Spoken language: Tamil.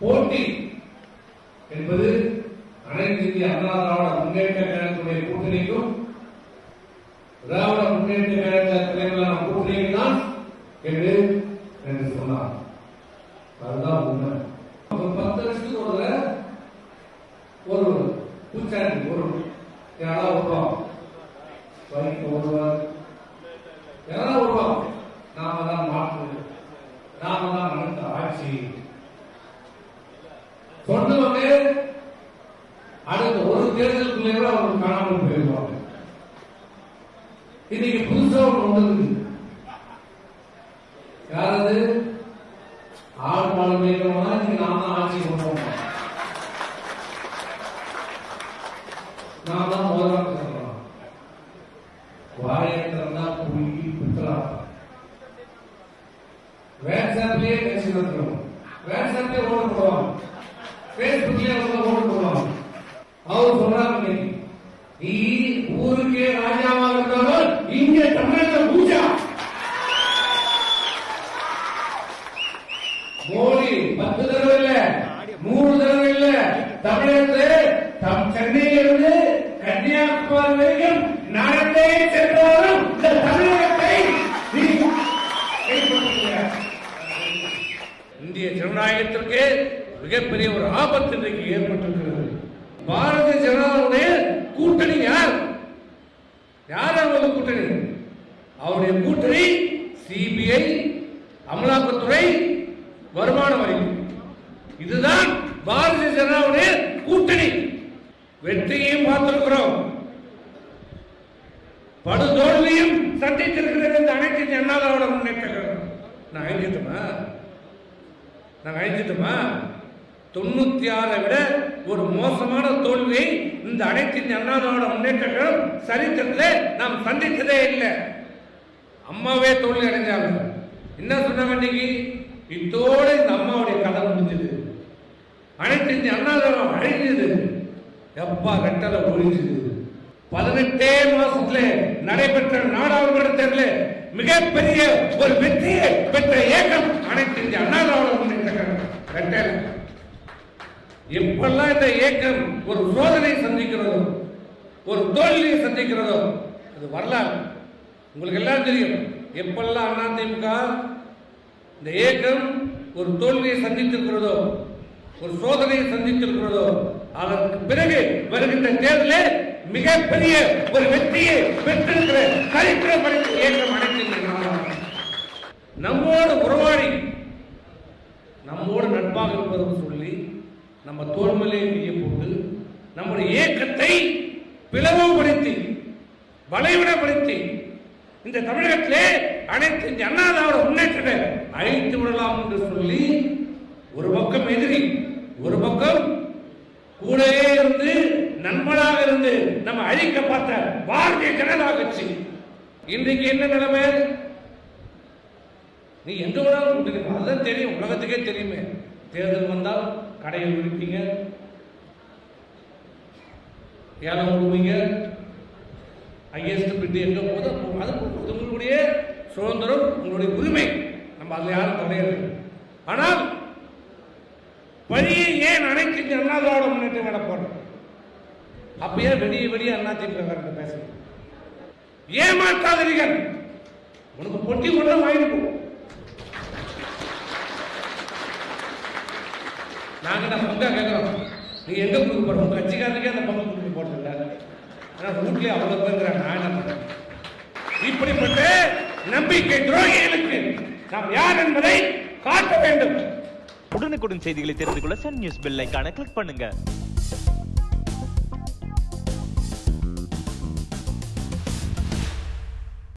போட்டி என்பது அனைத்து இந்திய அண்ணா திராவிட முன்னேற்ற கழகத்துடைய கூட்டணிக்கும் திராவிட முன்னேற்ற கழக தலைவரான கூட்டணிக்கு தான் என்று சொன்னார். அதுதான் உண்மை. ஒரு 10 வருஷத்துக்கு ஒரு பூச்சாண்டி ஒரு யாராவது வருவாங்க, வரிக்கு வருவார், யாராவது வருவாங்க. நாம தான் மாற்று, நாம தான் நடத்த ஆட்சி சொன்னவங்க அடுத்த ஒரு தேர்தலுக்குள்ளே அவர்கள் காணாமல் போயிருவாங்க. இன்னைக்கு புதுசா ஒன்று வந்தது. யாராவது ஆறு மாடு மேய்க்கிறவங்க இன்னைக்கு நாம தான் ஆட்சி கொண்டு நான் தான் முதலாக சொல்றோம். வாரியத்திரம் தான் குறுக்கி குத்தலாம். வாட்ஸ்அப்லயே கட்சி நடத்துறோம், வாட்ஸ்அப்லயே ஓட்டு போடுவாங்க, பேஸ்புக்லயே ஓட்டு போடுவாங்க. அவர் சொல்றாங்க, நீ ஊருக்கே ராஜாவாக இருந்தாலும் இங்கே தமிழக பூஜா மோடி 10 தடவை இல்ல 3 தடவை இல்ல தமிழகத்தில் சென்னையிலிருந்து கன்னியாகுமரி வரைக்கும் நடந்தே சென்றாலும் இந்த தமிழகத்தை இந்திய ஜனநாயகத்திற்கு மிகப்பெரிய ஒரு ஆபத்து இன்றைக்கு ஏற்பட்டிருக்கிறது. பாரதிய ஜனதாவுடைய கூட்டணி யார்? அவருடைய கூட்டணி? அவருடைய கூட்டணி சிபிஐ, அமலாக்கத்துறை, வருமான வரி. இதுதான் பாரதிய ஜனதாவுடைய கூட்டணி. வெற்றியையும் பார்த்திருக்கிறோம், படுதோல்வியும் சந்தித்திருக்கிறது இந்த அனைத்து இந்திய அண்ணா திராவிட முன்னேற்ற கழகம். நாங்க அழிஞ்சிட்டோமா? 96 விட ஒரு மோசமான தோல்வியை இந்த அனைத்து இந்திய அண்ணா திராவிட முன்னேற்ற கழகம் சரித்திரத்தில் நாம் சந்தித்ததே இல்லை. அம்மாவே தோல்வி அடைஞ்சாங்க. என்ன சொன்னாங்க? இன்னைக்கு இத்தோடு இந்த அம்மாவுடைய கதை முடிஞ்சது, அனைத்து இந்திய அண்ணா திராவிடம் அழிஞ்சது, எப்பா கட்டளை ஒழிஞ்சது. 18 மாசத்துல நடைபெற்ற நாடாளுமன்ற தேர்தலில் மிகப்பெரிய ஒரு வெற்றியை பெற்ற இயக்கம் அனைத்து இந்திய அண்ணா திராவிட முன்னேற்ற கழகம். எப்பெல்லாம் இந்த இயக்கம் ஒரு சோதனை சந்திக்கிறதோ, ஒரு தோல்வியை சந்திக்கிறதோ, அது வரலாறு உங்களுக்கு எல்லாம் தெரியும். எப்பெல்லாம் அதிமுக இந்த இயக்கம் ஒரு தோல்வியை சந்தித்திருக்கிறதோ, ஒரு சோதனையை சந்தித்திருக்கிறதோ, அதற்கு பிறகு வருகின்ற தேர்தலில் மிகப்பெரிய ஒரு வெற்றியை பெற்றிருக்கிற சரித்திர படைத்த இயக்கம் அனைத்து நம்மோடு உறவாடி நம்மோடு நட்பாக இருப்பதாக சொல்லி நம்ம தோல்மையை கையை போட்டு நம்முடைய இயக்கத்தை பிளவுபடுத்தி வளைவிடப்படுத்தி இந்த தமிழகத்திலே அனைத்து இந்திய அண்ணா திராவிட முன்னேற்றத்தை அழித்து விடலாம் என்று சொல்லி ஒரு பக்கம் எதிரி, ஒரு பக்கம் கூடவே இருந்து நண்பனாக இருந்து நம்ம அழிக்க பார்த்த பாரதிய ஜனதா கட்சி இன்றைக்கு என்ன நிலைமை? நீ எங்க வேணாலும் கூட்டிருக்க, அதுதான் தெரியும், உலகத்துக்கே தெரியுமே. தேர்தல் வந்தால் கடையில் விடுப்பீங்க, ஏலம் விடுவீங்க, ஹையஸ்ட் பிட் எங்க போதும் அது உங்களுடைய சுதந்திரம், உங்களுடைய உரிமை, நம்ம அதில் யாரும் தடையாது. ஆனால் வழியை ஏன் அனைத்து இந்திய அண்ணா திராவிட முன்னேற்றம் நடப்போம்? அப்பயே வெடிய அண்ணா திமுக பேச ஏமாற்றாதீர்கள். உனக்கு பொட்டி கொண்டு வாங்கிட்டு போவோம். நாங்க பங்கா கேட்கிறோம், நீ எங்க கொடுக்க போறோம்? கட்சிக்காரனுக்கே அந்த பங்கு கொடுக்க போறதில்ல, ஆனா வீட்லயே அவ்வளவு பேருங்கிறாங்க. நான் என்ன பண்றேன்? இப்படிப்பட்ட நம்பிக்கை துரோகிகளுக்கு நாம் யார் என்பதை காட்ட வேண்டும். உடனுக்குடன் செய்திகளை தெரிந்து கொள்ள சன் நியூஸ் பெல் ஐகானை கிளிக் பண்ணுங்க.